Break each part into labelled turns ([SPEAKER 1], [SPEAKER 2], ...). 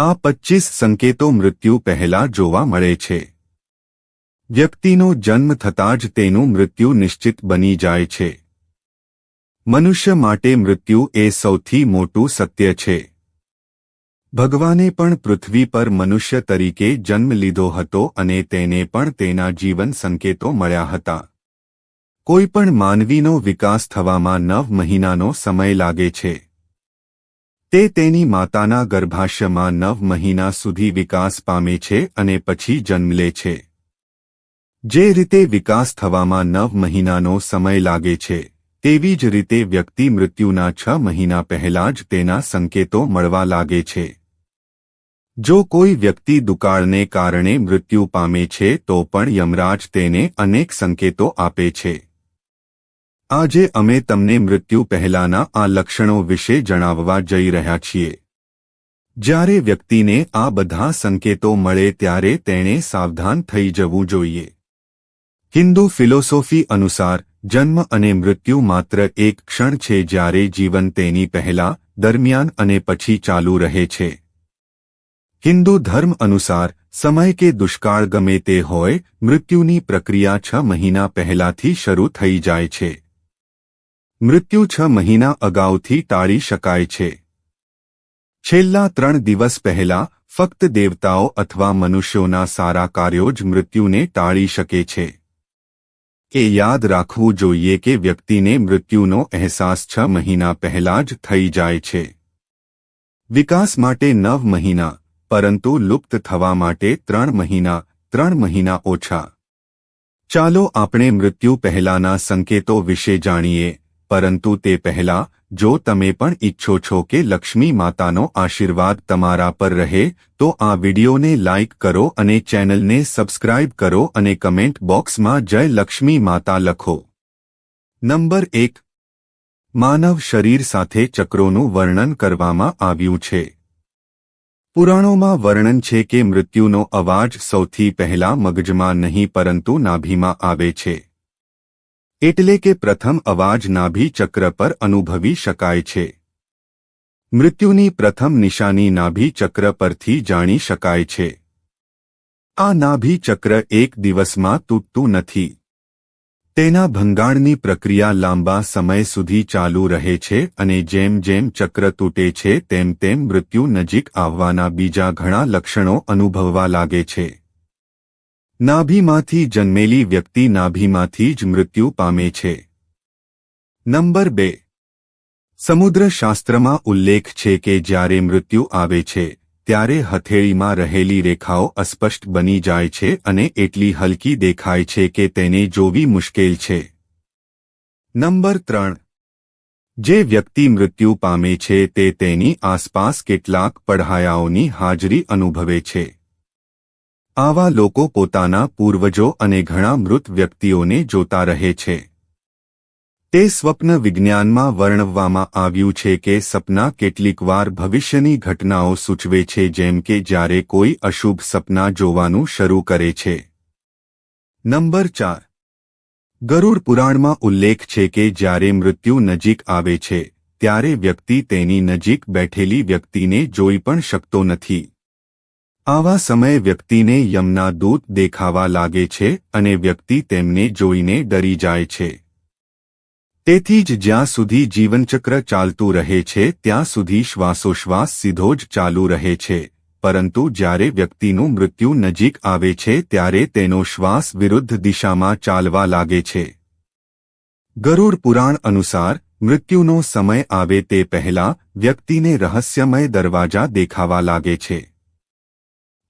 [SPEAKER 1] આ 25 સંકેતો મૃત્યુ પહેલા જોવા મળે છે. વ્યક્તિનો જન્મ થતાં જ તેનું મૃત્યુ નિશ્ચિત બની જાય છે. મનુષ્ય માટે મૃત્યુ એ સૌથી મોટું સત્ય છે. ભગવાને પણ પૃથ્વી પર મનુષ્ય તરીકે જન્મ લીધો હતો અને તેને પણ તેના જીવન સંકેતો મળ્યા હતા. કોઈ પણ માનવીનો વિકાસ થવામાં 9 મહિનાનો સમય લાગે છે. તે તેની માતાના ગર્ભાશયમાં 9 મહિના સુધી વિકાસ પામે છે અને પછી જન્મ લે છે. જે રીતે વિકાસ થવામાં 9 મહિનાનો સમય લાગે છે, તેવી જ રીતે વ્યક્તિ મૃત્યુના 6 મહિના પહેલા જ તેના સંકેતો મળવા લાગે છે. જો કોઈ વ્યક્તિ દુકાળને કારણે મૃત્યુ પામે છે તો પણ યમરાજ તેને અનેક સંકેતો આપે છે. આજે અમે તમને મૃત્યુ પહેલાના આ લક્ષણો વિશે જણાવવા જઈ રહ્યા છીએ. જ્યારે વ્યક્તિને આ બધા સંકેતો મળે ત્યારે તેણે સાવધાન થઈ જવું જોઈએ. હિન્દુ ફિલોસોફી અનુસાર જન્મ અને મૃત્યુ માત્ર એક ક્ષણ છે જ્યારે જીવન તેની પહેલા, દરમિયાન અને પછી ચાલુ રહે છે. હિન્દુ ધર્મ અનુસાર સમય કે દુષ્કાળ ગમે તે હોય, મૃત્યુની પ્રક્રિયા 6 મહિના પહેલાથી શરૂ થઈ જાય છે. મૃત્યુ 6 મહિના અગાઉથી ટાળી શકાય છે. છેલ્લા 3 દિવસ પહેલા ફક્ત દેવતાઓ અથવા મનુષ્યોના સારા કાર્યો જ મૃત્યુને ટાળી શકે છે. એ યાદ રાખવું જોઈએ કે વ્યક્તિને મૃત્યુનો અહેસાસ 6 મહિના પહેલા જ થઈ જાય છે. વિકાસ માટે 9 મહિના, પરંતુ લુપ્ત થવા માટે 3 મહિના ઓછા. ચાલો આપણે મૃત્યુ પહેલાના સંકેતો વિશે જાણીએ, પરંતુ તે પહેલા, જો તમે પણ ઈચ્છો છો કે લક્ષ્મી માતાનો આશીર્વાદ તમારા પર રહે, તો આ વિડિયોને લાઇક કરો અને ચેનલને સબસ્ક્રાઇબ કરો અને કમેન્ટ બોક્સમાં જય લક્ષ્મી માતા લખો. નંબર 1. માનવ શરીર સાથે ચક્રોનું વર્ણન કરવામાં આવ્યું છે. પુરાણોમાં વર્ણન છે કે મૃત્યુનો અવાજ સૌથી પહેલા મગજમાં નહીં પરંતુ નાભીમાં આવે છે. એટલે કે પ્રથમ અવાજ નાભી ચક્ર પર અનુભવી શકાય છે. મૃત્યુની પ્રથમ નિશાની નાભી ચક્ર પરથી જાણી શકાય છે. આ નાભી ચક્ર એક દિવસમાં તૂટતું નથી. તેના ભંગાણની પ્રક્રિયા લાંબા સમય સુધી ચાલુ રહે છે અને જેમ જેમ ચક્ર તૂટે છે તેમ તેમ મૃત્યુ નજીક આવવાના બીજા ઘણા લક્ષણો અનુભવવા લાગે છે. નાભીમાંથી જન્મેલી વ્યક્તિ નાભીમાંથી જ મૃત્યુ પામે છે. નંબર 2. સમુદ્રશાસ્ત્રમાં ઉલ્લેખ છે કે જ્યારે મૃત્યુ આવે છે, ત્યારે હથેળીમાં રહેલી રેખાઓ અસ્પષ્ટ બની જાય છે અને એટલી હલકી દેખાય છે કે તેને જોવી મુશ્કેલ છે. નંબર 3. જે વ્યક્તિ મૃત્યુ પામે છે તે તેની આસપાસ કેટલાક પડહાયાઓની હાજરી અનુભવે છે. આવા લોકો પોતાના પૂર્વજો અને ઘણા મૃત વ્યક્તિઓને જોતા રહે છે. તે સ્વપ્ન વિજ્ઞાનમાં વર્ણવવામાં આવ્યું છે કે સપના કેટલીકવાર ભવિષ્યની ઘટનાઓ સૂચવે છે, જેમ કે જ્યારે કોઈ અશુભ સપના જોવાનું શરૂ કરે છે. નંબર 4. ગરુડ પુરાણમાં ઉલ્લેખ છે કે જ્યારે મૃત્યુ નજીક આવે છે, ત્યારે વ્યક્તિ તેની નજીક બેઠેલી વ્યક્તિને જોઈ પણ શકતો નથી. આવા સમયે વ્યક્તિને યમના દૂત દેખાવા લાગે છે અને વ્યક્તિ તેમને જોઈને ડરી જાય છે. તેથી જ જ્યાં સુધી જીવનચક્ર ચાલતું રહે છે ત્યાં સુધી શ્વાસોશ્વાસ સીધો જ ચાલુ રહે છે, પરંતુ જ્યારે વ્યક્તિનું મૃત્યુ નજીક આવે છે ત્યારે તેનો શ્વાસ વિરુદ્ધ દિશામાં ચાલવા લાગે છે. ગરુડ પુરાણ અનુસાર મૃત્યુનો સમય આવે તે પહેલા વ્યક્તિને રહસ્યમય દરવાજા દેખાવા લાગે છે.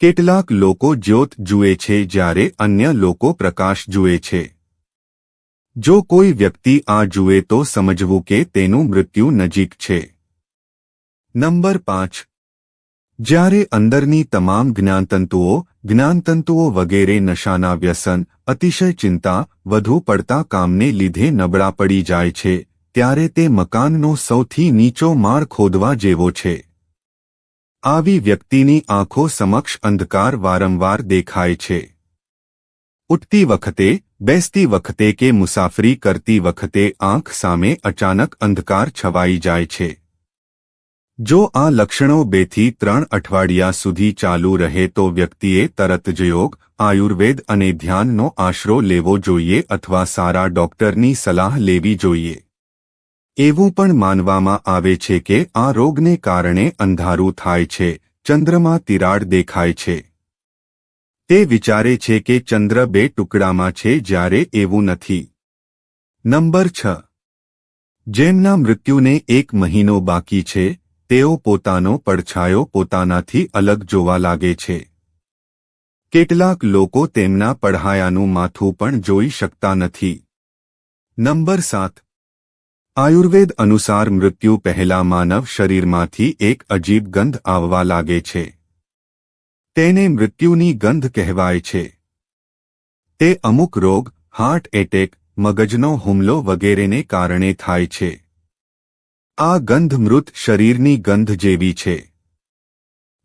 [SPEAKER 1] કેટલાક લોકો જ્યોત જુએ છે જ્યારે અન્ય લોકો પ્રકાશ જુએ છે. જો કોઈ વ્યક્તિ આ જુએ તો સમજવું કે તેનું મૃત્યુ નજીક છે. નંબર 5. જ્યારે અંદરની તમામ જ્ઞાનતંતુઓ વગેરે નશાના વ્યસન, અતિશય ચિંતા, વધુ પડતા કામને લીધે નબળા પડી જાય છે, ત્યારે તે મકાનનો સૌથી નીચો માળ ખોદવા જેવો છે. આવી વ્યક્તિની આંખો સમક્ષ અંધકાર વારંવાર દેખાય છે. ઉઠતી વખતે, બેસતી વખતે કે મુસાફરી કરતી વખતે આંખ સામે અચાનક અંધકાર છવાઈ જાય છે. જો આ લક્ષણો 2 થી 3 અઠવાડિયા સુધી ચાલુ રહે તો વ્યક્તિએ તરત જ યોગ, આયુર્વેદ અને ધ્યાનનો આશરો લેવો જોઈએ અથવા સારા ડોક્ટરની સલાહ લેવી જોઈએ. એવું પણ માનવામાં આવે છે કે આ રોગને કારણે અંધારું થાય છે, ચંદ્રમાં તિરાડ દેખાય છે. તે વિચારે છે કે ચંદ્ર 2 ટુકડામાં છે જ્યારે એવું નથી. નંબર 6. જેમના મૃત્યુને 1 મહિનો બાકી છે, તેઓ પોતાનો પડછાયો પોતાનાથી અલગ જોવા લાગે છે. કેટલાક લોકો તેમના પડછાયાનું માથું પણ જોઈ શકતા નથી. નંબર 7. આયુર્વેદ અનુસાર મૃત્યુ પહેલા માનવ શરીરમાંથી એક અજીબ ગંધ આવવા લાગે છે. તેને મૃત્યુની ગંધ કહેવાય છે. તે અમુક રોગ, હાર્ટ એટેક, મગજનો હુમલો વગેરેને કારણે થાય છે. આ ગંધ મૃત શરીરની ગંધ જેવી છે.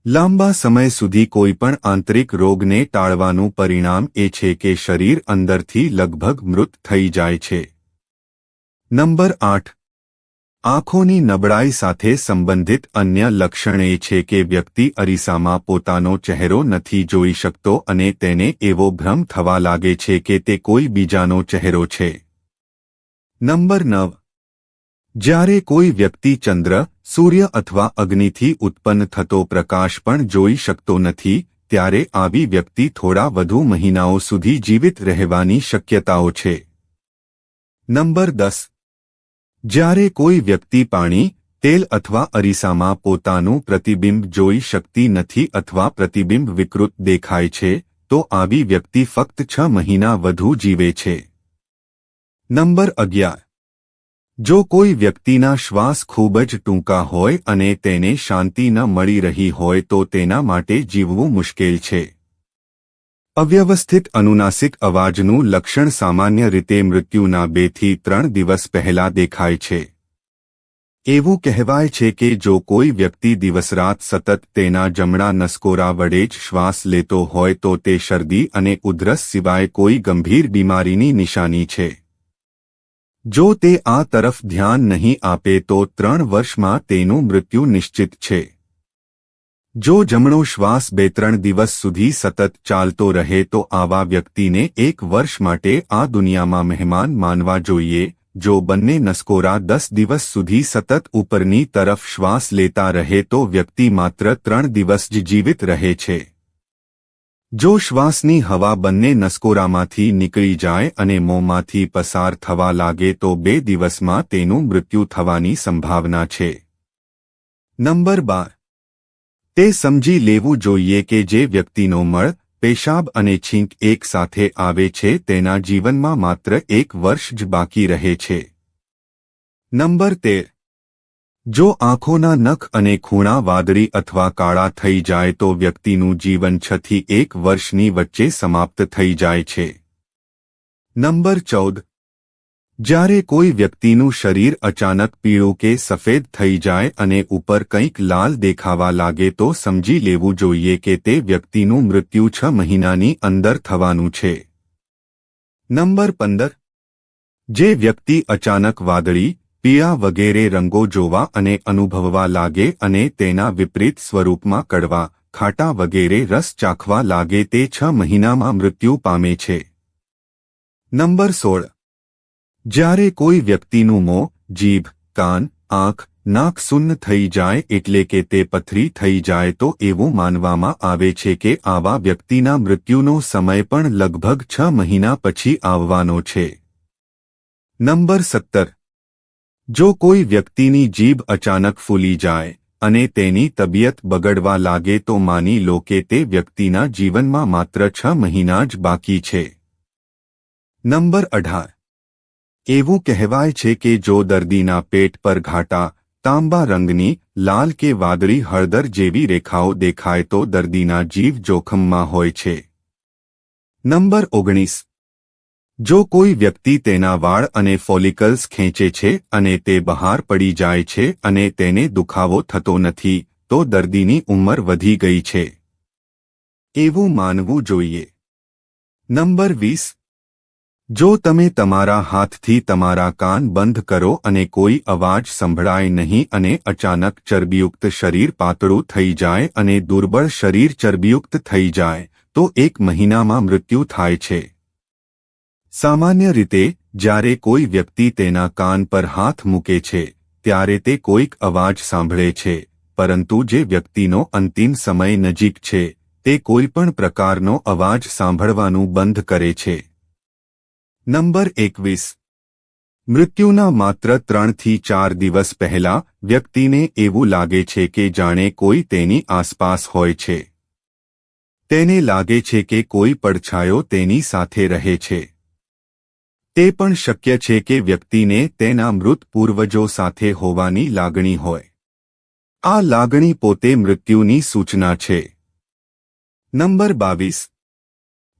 [SPEAKER 1] લાંબા સમય સુધી કોઈપણ આંતરિક રોગને ટાળવાનું પરિણામ એ છે કે શરીર અંદરથી લગભગ મૃત થઈ જાય છે. નંબર 8. આંખોની નબળાઈ સાથે સંબંધિત અન્ય લક્ષણ એ છે કે વ્યક્તિ અરીસામાં પોતાનો ચહેરો નથી જોઈ શકતો અને તેને એવો ભ્રમ થવા લાગે છે કે તે કોઈ બીજાનો ચહેરો છે. નંબર 9. જ્યારે કોઈ વ્યક્તિ ચંદ્ર, સૂર્ય અથવા અગ્નિથી ઉત્પન્ન થતો પ્રકાશ પણ જોઈ શકતો નથી, ત્યારે આવી વ્યક્તિ થોડા વધુ મહિનાઓ સુધી જીવિત રહેવાની શક્યતાઓ છે. નંબર 10. જ્યારે કોઈ વ્યક્તિ પાણી, તેલ અથવા અરીસામાં પોતાનું પ્રતિબિંબ જોઈ શકતી નથી અથવા પ્રતિબિંબ વિકૃત દેખાય છે, તો આવી વ્યક્તિ ફક્ત 6 મહિના વધુ જીવે છે. નંબર 11. જો કોઈ વ્યક્તિના શ્વાસ ખૂબ જ ટૂંકા હોય અને તેને શાંતિ ન મળી રહી હોય તો તેના માટે જીવવું મુશ્કેલ છે. અવ્યવસ્થિત અનુનાસિક અવાજનું લક્ષણ સામાન્ય રીતે મૃત્યુના 2 થી 3 દિવસ પહેલા દેખાય છે. એવું કહેવાય છે કે જો કોઈ વ્યક્તિ દિવસરાત સતત તેના જમણા નસકોરા વડે જ શ્વાસ લેતો હોય તો તે શરદી અને ઉધરસ સિવાય કોઈ ગંભીર બીમારીની નિશાની છે. જો તે આ તરફ ધ્યાન નહીં આપે તો 3 વર્ષમાં તેનું મૃત્યુ નિશ્ચિત છે. જો જમણો શ્વાસ 2-3 દિવસ સુધી સતત ચાલતો રહે તો આવા વ્યક્તિને 1 વર્ષ માટે આ દુનિયામાં મહેમાન માનવા જોઈએ. જો બંને નસકોરા 10 દિવસ સુધી સતત ઉપરની તરફ શ્વાસ લેતા રહે તો વ્યક્તિ માત્ર 3 દિવસ જ જીવિત રહે છે. જો શ્વાસની હવા બંને નસકોરામાંથી નીકળી જાય અને મોંમાંથી પસાર થવા લાગે તો 2 દિવસમાં તેનું મૃત્યુ થવાની સંભાવના છે. નંબર 12. તે સમજી લેવું જોઈએ કે જે વ્યક્તિનો મળ, પેશાબ અને છીંક એક સાથે આવે છે તેના જીવનમાં માત્ર 1 વર્ષ જ બાકી રહે છે. નંબર 13. જો આંખોના નખ અને ખૂણા વાદળી અથવા કાળા થઈ જાય તો વ્યક્તિનું જીવન 6 થી 1 વર્ષની વચ્ચે સમાપ્ત થઈ જાય છે. નંબર 14. જ્યારે કોઈ વ્યક્તિનું શરીર અચાનક પીળું કે સફેદ થઈ જાય અને ઉપર કંઈક લાલ દેખાવા લાગે તો સમજી લેવું જોઈએ કે તે વ્યક્તિનું મૃત્યુ 6 મહિનાની અંદર થવાનું છે. નંબર 15. જે વ્યક્તિ અચાનક વાદળી, પીળા વગેરે રંગો જોવા અને અનુભવવા લાગે અને તેના વિપરીત સ્વરૂપમાં કડવા, ખાટા વગેરે રસ ચાખવા લાગે તે 6 મહિનામાં મૃત્યુ પામે છે. નંબર 16. જ્યારે કોઈ વ્યક્તિનું મોં, જીભ, કાન, આંખ, નાક શૂન્ય થઈ જાય એટલે કે તે પથરી થઈ જાય તો એવું માનવામાં આવે છે કે આવા વ્યક્તિના મૃત્યુનો સમય પણ લગભગ 6 મહિના પછી આવવાનો છે. નંબર 17. જો કોઈ વ્યક્તિની જીભ અચાનક ફૂલી જાય અને તેની તબિયત બગડવા લાગે તો માની લો કે તે વ્યક્તિના જીવનમાં માત્ર 6 મહિના જ બાકી છે. નંબર 18. એવું કહેવાય છે કે જો દર્દીના પેટ પર ઘાટા, તાંબા રંગની, લાલ કે વાદળી હળદર જેવી રેખાઓ દેખાય તો દર્દીના જીવ જોખમમાં હોય છે. નંબર 19. જો કોઈ વ્યક્તિ તેના વાળ અને ફોલિકલ્સ ખેંચે છે અને તે બહાર પડી જાય છે અને તેને દુખાવો થતો નથી તો દર્દીની ઉંમર વધી ગઈ છે. એવું માનવું જોઈએ. નંબર 20. જો તમે તમારા હાથથી તમારા કાન બંધ કરો અને કોઈ અવાજ સંભળાય નહીં અને અચાનક ચરબીયુક્ત શરીર પાતળું થઈ જાય અને દુર્બળ શરીર ચરબીયુક્ત થઈ જાય તો 1 મહિનામાં મૃત્યુ થાય છે. સામાન્ય રીતે જ્યારે કોઈ વ્યક્તિ તેના કાન પર હાથ મૂકે છે ત્યારે તે કોઈક અવાજ સાંભળે છે, પરંતુ જે વ્યક્તિનો અંતિમ સમય નજીક છે તે કોઈ પણ પ્રકારનો અવાજ સાંભળવાનું બંધ કરે છે. નંબર 21. મૃત્યુના માત્ર 3 થી 4 દિવસ પહેલા વ્યક્તિને એવું લાગે છે કે જાણે કોઈ તેની આસપાસ હોય છે. તેને લાગે છે કે કોઈ પડછાયો તેની સાથે રહે છે. તે પણ શક્ય છે કે વ્યક્તિને તેના મૃત પૂર્વજો સાથે હોવાની લાગણી હોય. આ લાગણી પોતે મૃત્યુની સૂચના છે. નંબર 22.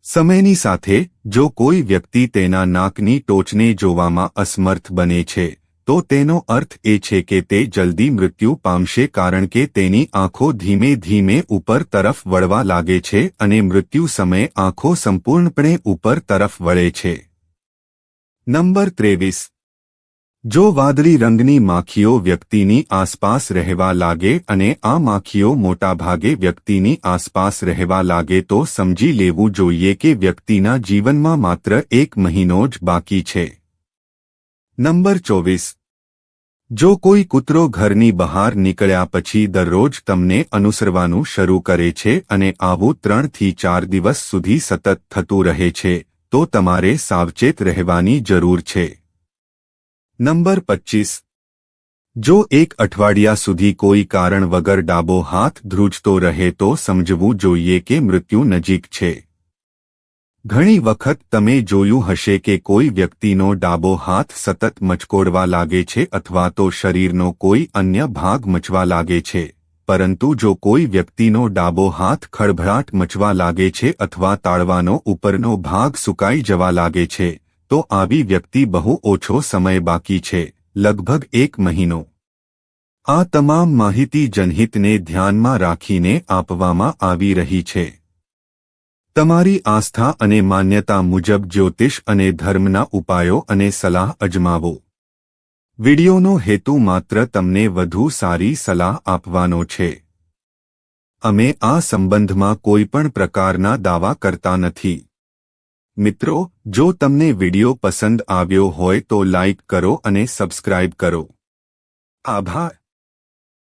[SPEAKER 1] સમયની સાથે જો કોઈ વ્યક્તિ તેના નાકની ટોચને જોવામાં અસમર્થ બને છે તો તેનો અર્થ એ છે કે તે જલ્દી મૃત્યુ પામશે, કારણ કે તેની આંખો ધીમે ધીમે ઉપર તરફ વળવા લાગે છે અને મૃત્યુ સમયે આંખો સંપૂર્ણપણે ઉપર તરફ વળે છે. નંબર 23. જો વાદળી રંગની માખીઓ વ્યક્તિની આસપાસ રહેવા લાગે અને આ માખીઓ મોટાભાગે વ્યક્તિની આસપાસ રહેવા લાગે તો સમજી લેવું જોઈએ કે વ્યક્તિના જીવનમાં માત્ર 1 મહિનો જ બાકી છે. નંબર 24. જો કોઈ કૂતરો ઘરની બહાર નીકળ્યા પછી દરરોજ તમને અનુસરવાનું શરૂ કરે છે અને આવું 3 થી 4 દિવસ સુધી સતત થતું રહે છે તો તમારે સાવચેત રહેવાની જરૂર છે. નંબર 25. જો 1 અઠવાડિયા સુધી કોઈ કારણ વગર ડાબો હાથ ધ્રુજતો રહે તો સમજવું જોઈએ કે મૃત્યુ નજીક છે. ઘણી વખત તમે જોયું હશે કે કોઈ વ્યક્તિનો ડાબો હાથ સતત મચકોડવા લાગે છે અથવા તો શરીરનો કોઈ અન્ય ભાગ મચવા લાગે છે, પરંતુ જો કોઈ વ્યક્તિનો ડાબો હાથ ખળભળાટ મચવા લાગે છે અથવા તાળવાનો ઉપરનો ભાગ સુકાઈ જવા લાગે છે તો આવી વ્યક્તિ બહુ ઓછો સમય બાકી છે, લગભગ 1 મહિનો. આ તમામ માહિતી જનહિતને ધ્યાનમાં રાખીને આપવામાં આવી રહી છે. તમારી આસ્થા અને માન્યતા મુજબ જ્યોતિષ અને ધર્મના ઉપાયો અને સલાહ અજમાવો. વિડિયોનો હેતુ માત્ર તમને વધુ સારી સલાહ આપવાનો છે. અમે આ સંબંધમાં કોઈ પણ પ્રકારના દાવા કરતા નથી. મિત્રો, જો તમને વિડિયો પસંદ આવ્યો હોય તો લાઇક કરો અને સબસ્ક્રાઇબ કરો. આભાર.